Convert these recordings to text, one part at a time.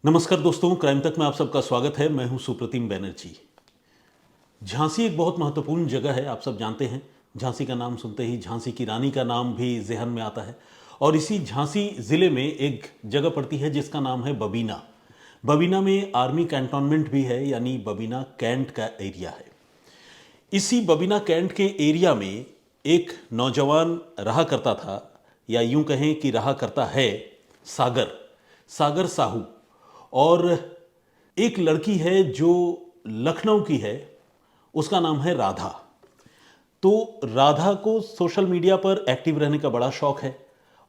नमस्कार दोस्तों, क्राइम तक में आप सबका स्वागत है। मैं हूं सुप्रतिम बैनर्जी। झांसी एक बहुत महत्वपूर्ण जगह है, आप सब जानते हैं। झांसी का नाम सुनते ही झांसी की रानी का नाम भी ज़हन में आता है। और इसी झांसी ज़िले में एक जगह पड़ती है जिसका नाम है बबीना। बबीना में आर्मी कैंटोनमेंट भी है, यानी बबीना कैंट का एरिया है। इसी बबीना कैंट के एरिया में एक नौजवान रहा करता था, या यूं कहें कि रहा करता है, सागर सागर साहू। और एक लड़की है जो लखनऊ की है, उसका नाम है राधा। तो राधा को सोशल मीडिया पर एक्टिव रहने का बड़ा शौक है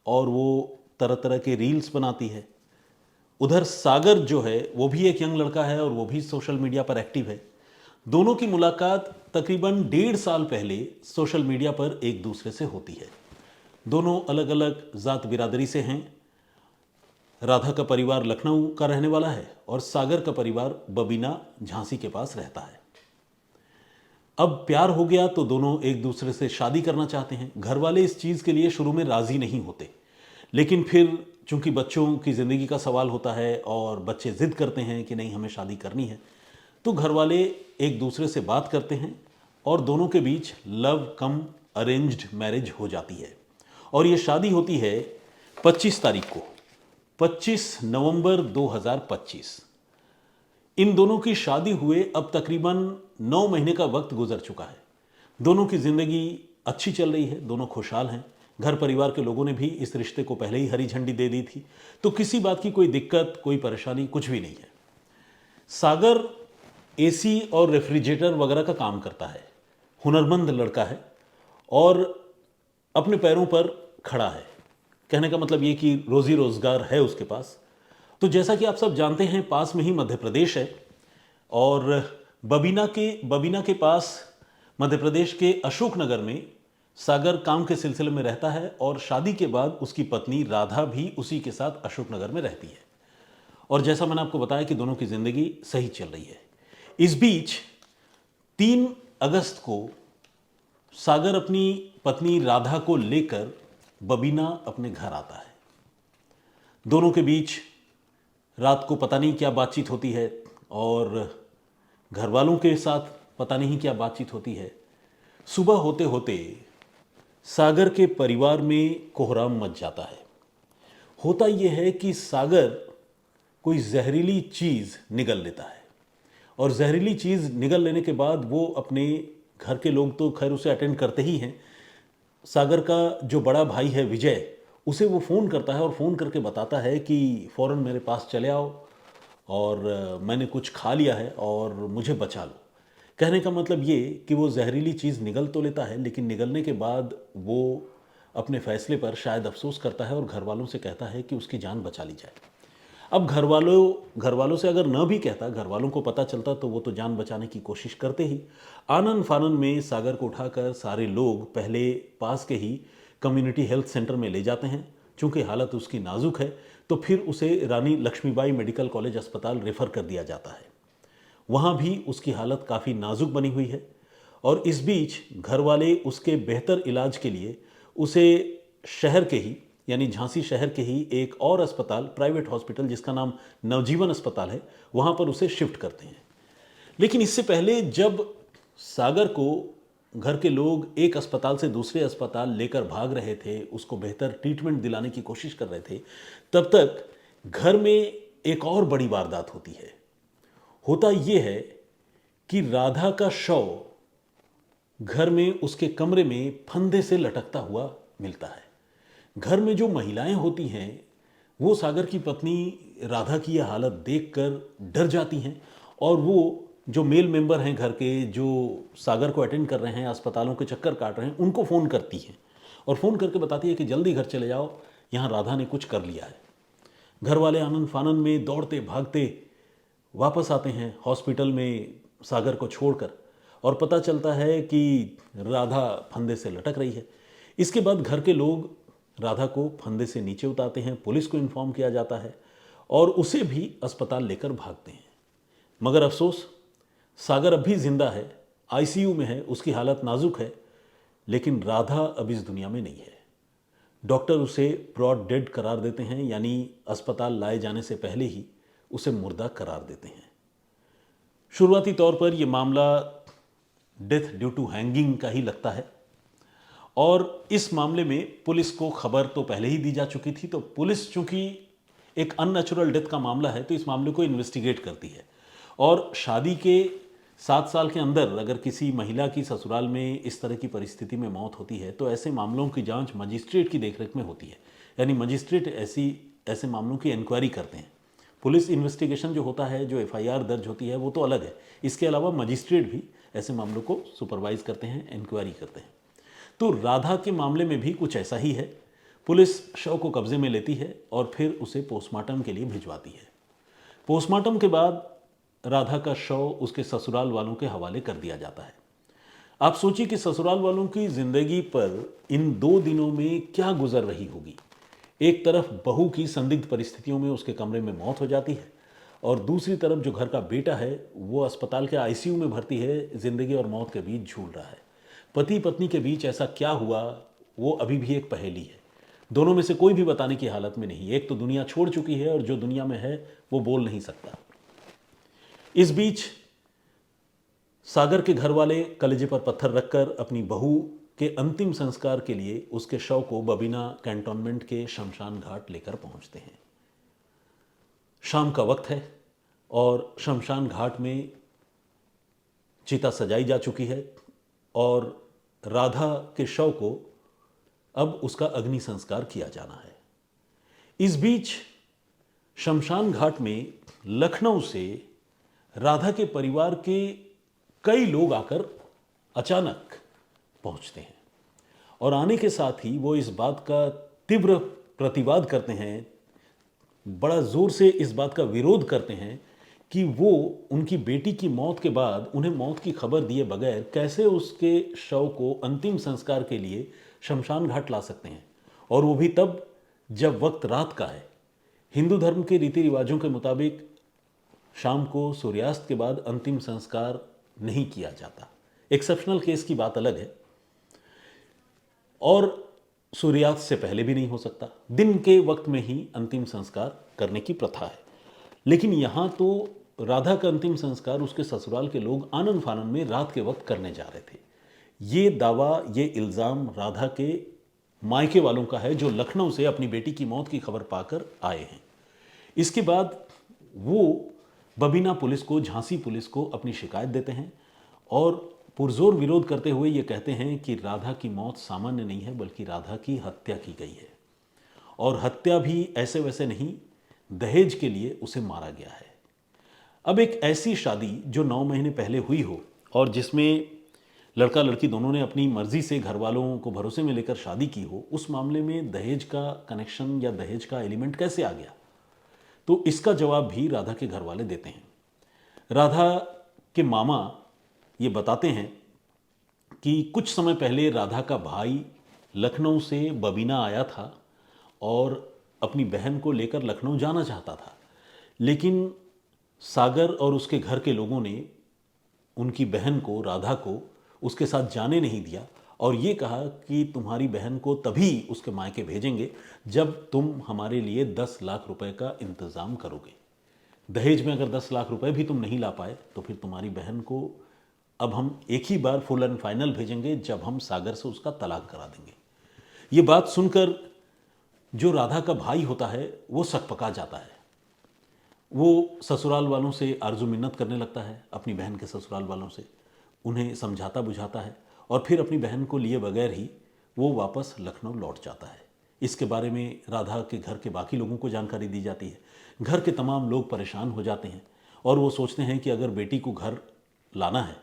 और वो तरह तरह के रील्स बनाती है। उधर सागर जो है वो भी एक यंग लड़का है और वो भी सोशल मीडिया पर एक्टिव है। दोनों की मुलाकात तकरीबन 1.5 साल पहले सोशल मीडिया पर एक दूसरे से होती है। दोनों अलग अलग जात बिरादरी से हैं। राधा का परिवार लखनऊ का रहने वाला है और सागर का परिवार बबीना झांसी के पास रहता है। अब प्यार हो गया तो दोनों एक दूसरे से शादी करना चाहते हैं। घर वाले इस चीज़ के लिए शुरू में राज़ी नहीं होते, लेकिन फिर चूंकि बच्चों की ज़िंदगी का सवाल होता है और बच्चे ज़िद करते हैं कि नहीं, हमें शादी करनी है, तो घर वाले एक दूसरे से बात करते हैं और दोनों के बीच लव कम अरेंज्ड मैरिज हो जाती है। और ये शादी होती है 25 तारीख को, 25 नवंबर 2025। इन दोनों की शादी हुए अब तकरीबन 9 महीने का वक्त गुजर चुका है। दोनों की ज़िंदगी अच्छी चल रही है, दोनों खुशहाल हैं। घर परिवार के लोगों ने भी इस रिश्ते को पहले ही हरी झंडी दे दी थी, तो किसी बात की कोई दिक्कत, कोई परेशानी कुछ भी नहीं है। सागर एसी और रेफ्रिजरेटर वगैरह का काम करता है, हुनरमंद लड़का है और अपने पैरों पर खड़ा है। कहने का मतलब ये कि रोजी रोजगार है उसके पास। तो जैसा कि आप सब जानते हैं, पास में ही मध्य प्रदेश है और बबीना के पास मध्य प्रदेश के अशोकनगर में सागर काम के सिलसिले में रहता है और शादी के बाद उसकी पत्नी राधा भी उसी के साथ अशोकनगर में रहती है। और जैसा मैंने आपको बताया कि दोनों की ज़िंदगी सही चल रही है। इस बीच 3 अगस्त को सागर अपनी पत्नी राधा को लेकर बबीना अपने घर आता है। दोनों के बीच रात को पता नहीं क्या बातचीत होती है और घर वालों के साथ पता नहीं क्या बातचीत होती है। सुबह होते होते सागर के परिवार में कोहराम मच जाता है। होता यह है कि सागर कोई जहरीली चीज़ निगल लेता है और जहरीली चीज़ निगल लेने के बाद वो अपने घर के लोग तो खैर उसे अटेंड करते ही हैं। सागर का जो बड़ा भाई है विजय, उसे वो फ़ोन करता है और फ़ोन करके बताता है कि फ़ौरन मेरे पास चले आओ और मैंने कुछ खा लिया है और मुझे बचा लो। कहने का मतलब ये कि वो जहरीली चीज़ निगल तो लेता है, लेकिन निगलने के बाद वो अपने फ़ैसले पर शायद अफसोस करता है और घर वालों से कहता है कि उसकी जान बचा ली जाए। अब घर वालों से अगर न भी कहता, घर वालों को पता चलता, तो वो तो जान बचाने की कोशिश करते ही। आनन फानन में सागर को उठाकर सारे लोग पहले पास के ही कम्युनिटी हेल्थ सेंटर में ले जाते हैं। चूंकि हालत उसकी नाजुक है तो फिर उसे रानी लक्ष्मीबाई मेडिकल कॉलेज अस्पताल रेफ़र कर दिया जाता है। वहाँ भी उसकी हालत काफ़ी नाजुक बनी हुई है और इस बीच घर वाले उसके बेहतर इलाज के लिए उसे शहर के ही, यानी झांसी शहर के ही एक और अस्पताल, प्राइवेट हॉस्पिटल जिसका नाम नवजीवन अस्पताल है, वहाँ पर उसे शिफ्ट करते हैं। लेकिन इससे पहले जब सागर को घर के लोग एक अस्पताल से दूसरे अस्पताल लेकर भाग रहे थे, उसको बेहतर ट्रीटमेंट दिलाने की कोशिश कर रहे थे, तब तक घर में एक और बड़ी वारदात होती है। होता यह है कि राधा का शव घर में उसके कमरे में फंदे से लटकता हुआ मिलता है। घर में जो महिलाएं होती हैं वो सागर की पत्नी राधा की यह हालत देखकर डर जाती हैं और वो जो मेल मेंबर हैं घर के, जो सागर को अटेंड कर रहे हैं, अस्पतालों के चक्कर काट रहे हैं, उनको फ़ोन करती हैं और फ़ोन करके बताती है कि जल्दी घर चले जाओ, यहाँ राधा ने कुछ कर लिया है। घर वाले आनन फानन में दौड़ते भागते वापस आते हैं हॉस्पिटल में सागर को छोड़कर और पता चलता है कि राधा फंदे से लटक रही है। इसके बाद घर के लोग राधा को फंदे से नीचे उतारते हैं, पुलिस को इन्फॉर्म किया जाता है और उसे भी अस्पताल लेकर भागते हैं। मगर अफसोस, सागर अब भी जिंदा है, आईसीयू में है, उसकी हालत नाजुक है, लेकिन राधा अब इस दुनिया में नहीं है। डॉक्टर उसे ब्रॉड डेड करार देते हैं, यानी अस्पताल लाए जाने से पहले ही उसे मुर्दा करार देते हैं। शुरुआती तौर पर यह मामला डेथ ड्यू टू हैंगिंग का ही लगता है और इस मामले में पुलिस को खबर तो पहले ही दी जा चुकी थी, तो पुलिस चूंकि एक अननेचुरल डेथ का मामला है तो इस मामले को इन्वेस्टिगेट करती है और शादी के 7 साल के अंदर अगर किसी महिला की ससुराल में इस तरह की परिस्थिति में मौत होती है तो ऐसे मामलों की जांच मजिस्ट्रेट की देखरेख में होती है। यानी मजिस्ट्रेट ऐसे मामलों की इंक्वायरी करते हैं। पुलिस इन्वेस्टिगेशन जो होता है, जो एफआईआर दर्ज होती है, वो तो अलग है। इसके अलावा मजिस्ट्रेट भी ऐसे मामलों को सुपरवाइज करते हैं, इंक्वायरी करते हैं। तो राधा के मामले में भी कुछ ऐसा ही है। पुलिस शव को कब्जे में लेती है और फिर उसे पोस्टमार्टम के लिए भिजवाती है। पोस्टमार्टम के बाद राधा का शव उसके ससुराल वालों के हवाले कर दिया जाता है। आप सोचिए कि ससुराल वालों की जिंदगी पर इन 2 दिनों में क्या गुजर रही होगी। एक तरफ बहू की संदिग्ध परिस्थितियों में उसके कमरे में मौत हो जाती है और दूसरी तरफ जो घर का बेटा है वो अस्पताल के आईसीयू में भर्ती है, जिंदगी और मौत के बीच झूल रहा है। पति पत्नी के बीच ऐसा क्या हुआ वो अभी भी एक पहेली है। दोनों में से कोई भी बताने की हालत में नहीं। एक तो दुनिया छोड़ चुकी है और जो दुनिया में है वो बोल नहीं सकता। इस बीच सागर के घर वाले कलेजे पर पत्थर रखकर अपनी बहू के अंतिम संस्कार के लिए उसके शव को बबीना कैंटोनमेंट के शमशान घाट लेकर पहुंचते हैं। शाम का वक्त है और शमशान घाट में चिता सजाई जा चुकी है और राधा के शव को अब उसका अग्नि संस्कार किया जाना है। इस बीच शमशान घाट में लखनऊ से राधा के परिवार के कई लोग आकर अचानक पहुंचते हैं और आने के साथ ही वो इस बात का तीव्र प्रतिवाद करते हैं, बड़ा जोर से इस बात का विरोध करते हैं कि वो उनकी बेटी की मौत के बाद उन्हें मौत की खबर दिए बगैर कैसे उसके शव को अंतिम संस्कार के लिए शमशान घाट ला सकते हैं, और वो भी तब जब वक्त रात का है। हिंदू धर्म के रीति रिवाजों के मुताबिक शाम को सूर्यास्त के बाद अंतिम संस्कार नहीं किया जाता। एक्सेप्शनल केस की बात अलग है और सूर्यास्त से पहले भी नहीं हो सकता। दिन के वक्त में ही अंतिम संस्कार करने की प्रथा है। लेकिन यहां तो राधा का अंतिम संस्कार उसके ससुराल के लोग आनन फानन में रात के वक्त करने जा रहे थे। ये दावा, ये इल्ज़ाम राधा के मायके वालों का है जो लखनऊ से अपनी बेटी की मौत की खबर पाकर आए हैं। इसके बाद वो बबीना पुलिस को, झांसी पुलिस को अपनी शिकायत देते हैं और पुरजोर विरोध करते हुए ये कहते हैं कि राधा की मौत सामान्य नहीं है बल्कि राधा की हत्या की गई है, और हत्या भी ऐसे वैसे नहीं, दहेज के लिए उसे मारा गया है। अब एक ऐसी शादी जो 9 महीने पहले हुई हो और जिसमें लड़का लड़की दोनों ने अपनी मर्जी से घर वालों को भरोसे में लेकर शादी की हो, उस मामले में दहेज का कनेक्शन या दहेज का एलिमेंट कैसे आ गया? तो इसका जवाब भी राधा के घर वाले देते हैं। राधा के मामा ये बताते हैं कि कुछ समय पहले राधा का भाई लखनऊ से बबीना आया था और अपनी बहन को लेकर लखनऊ जाना चाहता था, लेकिन सागर और उसके घर के लोगों ने उनकी बहन को, राधा को, उसके साथ जाने नहीं दिया और ये कहा कि तुम्हारी बहन को तभी उसके मायके भेजेंगे जब तुम हमारे लिए 10 लाख रुपए का इंतज़ाम करोगे। दहेज में अगर 10 लाख रुपए भी तुम नहीं ला पाए तो फिर तुम्हारी बहन को अब हम एक ही बार फुल एंड फाइनल भेजेंगे जब हम सागर से उसका तलाक करा देंगे। ये बात सुनकर जो राधा का भाई होता है वो सकपका जाता है। वो ससुराल वालों से आरजू मिन्नत करने लगता है, अपनी बहन के ससुराल वालों से उन्हें समझाता बुझाता है और फिर अपनी बहन को लिए बगैर ही वो वापस लखनऊ लौट जाता है। इसके बारे में राधा के घर के बाकी लोगों को जानकारी दी जाती है। घर के तमाम लोग परेशान हो जाते हैं और वो सोचते हैं कि अगर बेटी को घर लाना है,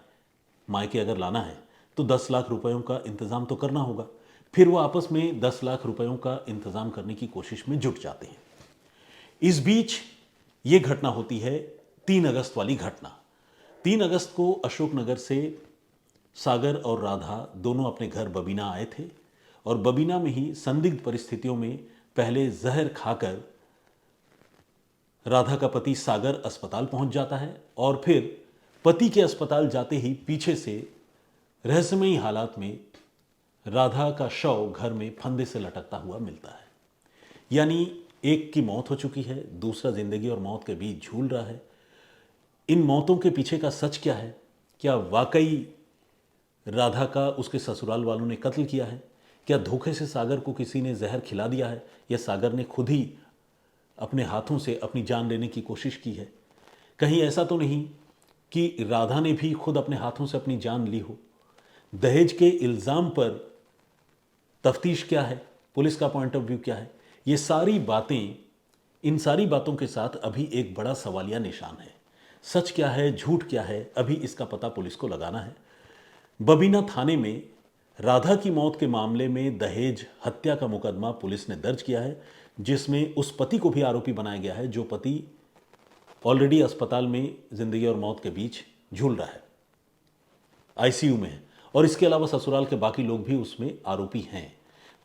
मायके अगर लाना है, तो 10 लाख रुपयों का इंतज़ाम तो करना होगा। फिर वो आपस में 10 लाख रुपयों का इंतज़ाम करने की कोशिश में जुट जाते हैं। इस बीच ये घटना होती है 3 अगस्त वाली घटना। 3 अगस्त को अशोकनगर से सागर और राधा दोनों अपने घर बबीना आए थे और बबीना में ही संदिग्ध परिस्थितियों में पहले जहर खाकर राधा का पति सागर अस्पताल पहुंच जाता है और फिर पति के अस्पताल जाते ही पीछे से रहस्यमयी हालात में राधा का शव घर में फंदे से लटकता हुआ मिलता है। यानी एक की मौत हो चुकी है, दूसरा जिंदगी और मौत के बीच झूल रहा है। इन मौतों के पीछे का सच क्या है? क्या वाकई राधा का उसके ससुराल वालों ने कत्ल किया है? क्या धोखे से सागर को किसी ने जहर खिला दिया है, या सागर ने खुद ही अपने हाथों से अपनी जान लेने की कोशिश की है? कहीं ऐसा तो नहीं कि राधा ने भी खुद अपने हाथों से अपनी जान ली हो? दहेज के इल्ज़ाम पर तफ्तीश क्या है? पुलिस का पॉइंट ऑफ व्यू क्या है? ये सारी बातें, इन सारी बातों के साथ अभी एक बड़ा सवालिया निशान है। सच क्या है, झूठ क्या है, अभी इसका पता पुलिस को लगाना है। बबीना थाने में राधा की मौत के मामले में दहेज हत्या का मुकदमा पुलिस ने दर्ज किया है, जिसमें उस पति को भी आरोपी बनाया गया है जो पति ऑलरेडी अस्पताल में जिंदगी और मौत के बीच झूल रहा है, आईसीयू में है, और इसके अलावा ससुराल के बाकी लोग भी उसमें आरोपी हैं।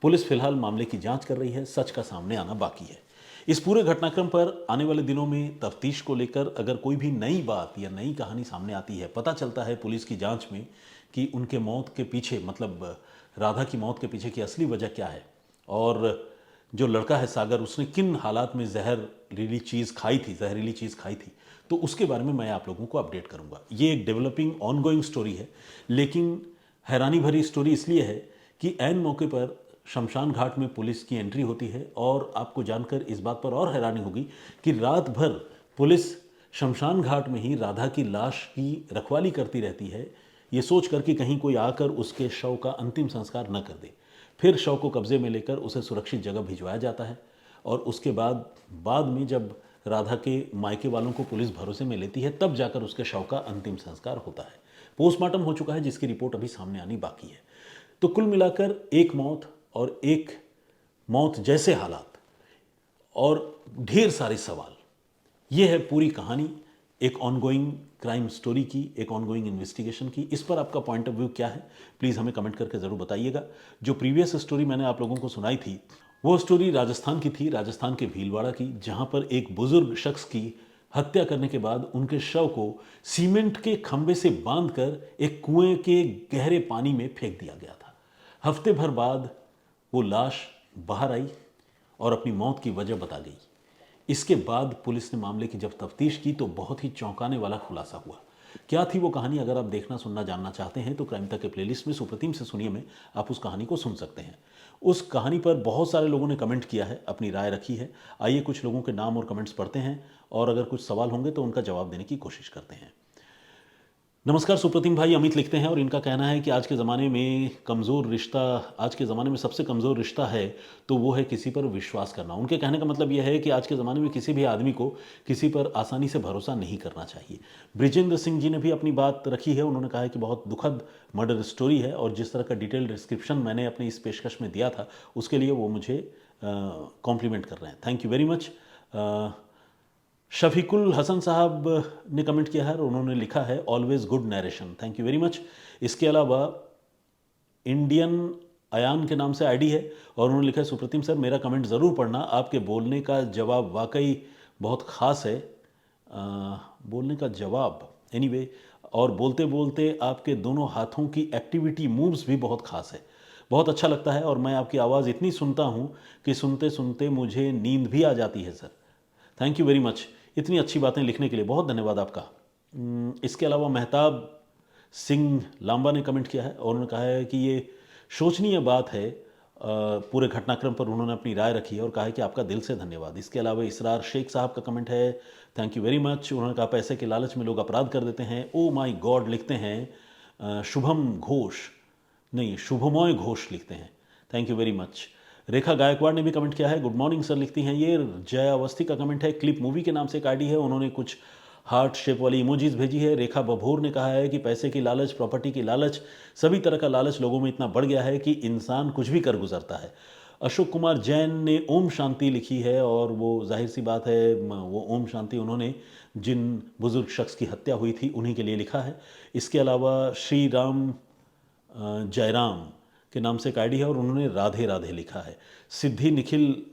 पुलिस फिलहाल मामले की जांच कर रही है, सच का सामने आना बाकी है। इस पूरे घटनाक्रम पर आने वाले दिनों में तफ्तीश को लेकर अगर कोई भी नई बात या नई कहानी सामने आती है, पता चलता है पुलिस की जांच में कि उनके मौत के पीछे, मतलब राधा की मौत के पीछे की असली वजह क्या है, और जो लड़का है सागर, उसने किन हालात में जहरीली चीज़ खाई थी, तो उसके बारे में मैं आप लोगों को अपडेट करूंगा। ये एक डेवलपिंग ऑनगोइंग स्टोरी है, लेकिन हैरानी भरी स्टोरी इसलिए है कि ऐन मौके पर शमशान घाट में पुलिस की एंट्री होती है, और आपको जानकर इस बात पर और हैरानी होगी कि रात भर पुलिस शमशान घाट में ही राधा की लाश की रखवाली करती रहती है, ये सोच कर कि कहीं कोई आकर उसके शव का अंतिम संस्कार न कर दे। फिर शव को कब्जे में लेकर उसे सुरक्षित जगह भिजवाया जाता है, और उसके बाद में जब राधा के मायके वालों को पुलिस भरोसे में लेती है, तब जाकर उसके शव का अंतिम संस्कार होता है। पोस्टमार्टम हो चुका है, जिसकी रिपोर्ट अभी सामने आनी बाकी है। तो कुल मिलाकर एक मौत और एक मौत जैसे हालात और ढेर सारे सवाल, ये है पूरी कहानी एक ऑनगोइंग क्राइम स्टोरी की, एक ऑनगोइंग इन्वेस्टिगेशन की। इस पर आपका पॉइंट ऑफ व्यू क्या है, प्लीज़ हमें कमेंट करके ज़रूर बताइएगा। जो प्रीवियस स्टोरी मैंने आप लोगों को सुनाई थी, वो स्टोरी राजस्थान की थी, राजस्थान के भीलवाड़ा की, जहां पर एक बुजुर्ग शख्स की हत्या करने के बाद उनके शव को सीमेंट के खंभे से बांधकर एक कुएं के गहरे पानी में फेंक दिया गया था। हफ्ते भर बाद वो लाश बाहर आई और अपनी मौत की वजह बता गई। इसके बाद पुलिस ने मामले की जब तफ्तीश की तो बहुत ही चौंकाने वाला खुलासा हुआ। क्या थी वो कहानी? अगर आप देखना, सुनना, जानना चाहते हैं तो क्राइम तक के प्लेलिस्ट में सुप्रतिम से सुनिए में आप उस कहानी को सुन सकते हैं। उस कहानी पर बहुत सारे लोगों ने कमेंट किया है, अपनी राय रखी है। आइए कुछ लोगों के नाम और कमेंट्स पढ़ते हैं, और अगर कुछ सवाल होंगे तो उनका जवाब देने की कोशिश करते हैं। नमस्कार सुप्रतिम भाई, अमित लिखते हैं, और इनका कहना है कि आज के ज़माने में सबसे कमज़ोर रिश्ता है तो वो है किसी पर विश्वास करना। उनके कहने का मतलब यह है कि आज के ज़माने में किसी भी आदमी को किसी पर आसानी से भरोसा नहीं करना चाहिए। ब्रिजेंद्र सिंह जी ने भी अपनी बात रखी है। उन्होंने कहा है कि बहुत दुखद मर्डर स्टोरी है, और जिस तरह का डिटेल डिस्क्रिप्शन मैंने अपनी इस पेशकश में दिया था उसके लिए वो मुझे कॉम्प्लीमेंट कर रहे हैं। Thank you very much. Shafiqul Hasan sahab ने कमेंट किया है और उन्होंने लिखा है always good narration, thank you very much. इसके अलावा इंडियन अयान के नाम से आईडी है, और उन्होंने लिखा है सुप्रतिम सर, मेरा कमेंट ज़रूर पढ़ना, आपके बोलने का जवाब वाकई बहुत ख़ास है। बोलने का जवाब एनीवे, और बोलते बोलते आपके दोनों हाथों की एक्टिविटी मूव्स भी बहुत ख़ास है, बहुत अच्छा लगता है, और मैं आपकी आवाज़ इतनी सुनता हूँ कि सुनते सुनते मुझे नींद भी आ जाती है sir. Thank you very much, इतनी अच्छी बातें लिखने के लिए बहुत धन्यवाद आपका। इसके अलावा मेहताब सिंह लांबा ने कमेंट किया है, और उन्होंने कहा है कि ये शोचनीय बात है। पूरे घटनाक्रम पर उन्होंने अपनी राय रखी है और कहा है कि आपका दिल से धन्यवाद। इसके अलावा इसरार शेख साहब का कमेंट है, थैंक यू वेरी मच। उन्होंने कहा पैसे के लालच में लोग अपराध कर देते हैं, ओ माई गॉड लिखते हैं शुभमोय घोष लिखते हैं, थैंक यू वेरी मच। रेखा गायकवाड़ ने भी कमेंट किया है, गुड मॉर्निंग सर लिखती हैं। ये जय अवस्थी का कमेंट है, क्लिप मूवी के नाम से एक आईडी है, उन्होंने कुछ हार्ट शेप वाली इमोजीज भेजी है। रेखा बभोर ने कहा है कि पैसे की लालच, प्रॉपर्टी की लालच, सभी तरह का लालच लोगों में इतना बढ़ गया है कि इंसान कुछ भी कर गुजरता है। अशोक कुमार जैन ने ओम शांति लिखी है, और वो जाहिर सी बात है वो ओम शांति उन्होंने जिन बुजुर्ग शख्स की हत्या हुई थी उन्हीं के लिए लिखा है। इसके अलावा श्री राम जयराम के नाम से एक आईडी है, और उन्होंने राधे राधे लिखा है। सिद्धि निखिल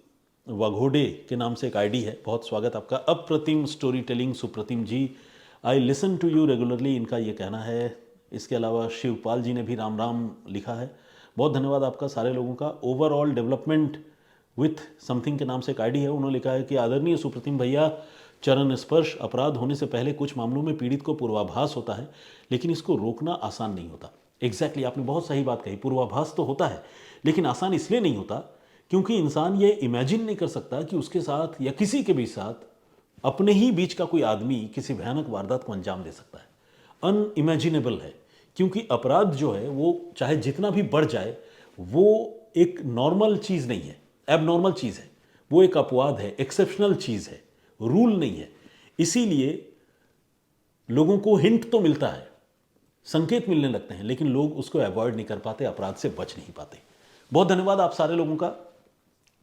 वाघोडे के नाम से एक आईडी है, बहुत स्वागत आपका। अप्रतिम story telling Supratim ji, I listen to you regularly, इनका ये कहना है। इसके अलावा शिवपाल जी ने भी राम राम लिखा है, बहुत धन्यवाद आपका सारे लोगों का। ओवरऑल डेवलपमेंट विथ समथिंग के नाम से एक आईडी है। उन्होंने लिखा है कि आदरणीय सुप्रतिम भैया, चरण स्पर्श अपराध होने से पहले कुछ मामलों में पीड़ित को पूर्वाभास होता है, लेकिन इसको रोकना आसान नहीं होता। एग्जैक्टली, आपने बहुत सही बात कही। पूर्वाभास तो होता है, लेकिन आसान इसलिए नहीं होता क्योंकि इंसान ये इमेजिन नहीं कर सकता कि उसके साथ या किसी के भी साथ, अपने ही बीच का कोई आदमी किसी भयानक वारदात को अंजाम दे सकता है। अनइमेजिनेबल है, क्योंकि अपराध जो है वो चाहे जितना भी बढ़ जाए, वो एक नॉर्मल चीज़ नहीं है, एबनॉर्मल चीज़ है। वो एक अपवाद है, एक्सेप्शनल चीज़ है, रूल नहीं है। इसीलिए लोगों को हिंट तो मिलता है, संकेत मिलने लगते हैं, लेकिन लोग उसको अवॉइड नहीं कर पाते, अपराध से बच नहीं पाते। बहुत धन्यवाद आप सारे लोगों का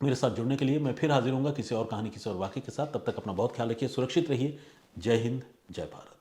मेरे साथ जुड़ने के लिए। मैं फिर हाजिर होऊंगा किसी और कहानी, किसी और वाक़ये के साथ। तब तक अपना बहुत ख्याल रखिए, सुरक्षित रहिए। जय हिंद, जय भारत।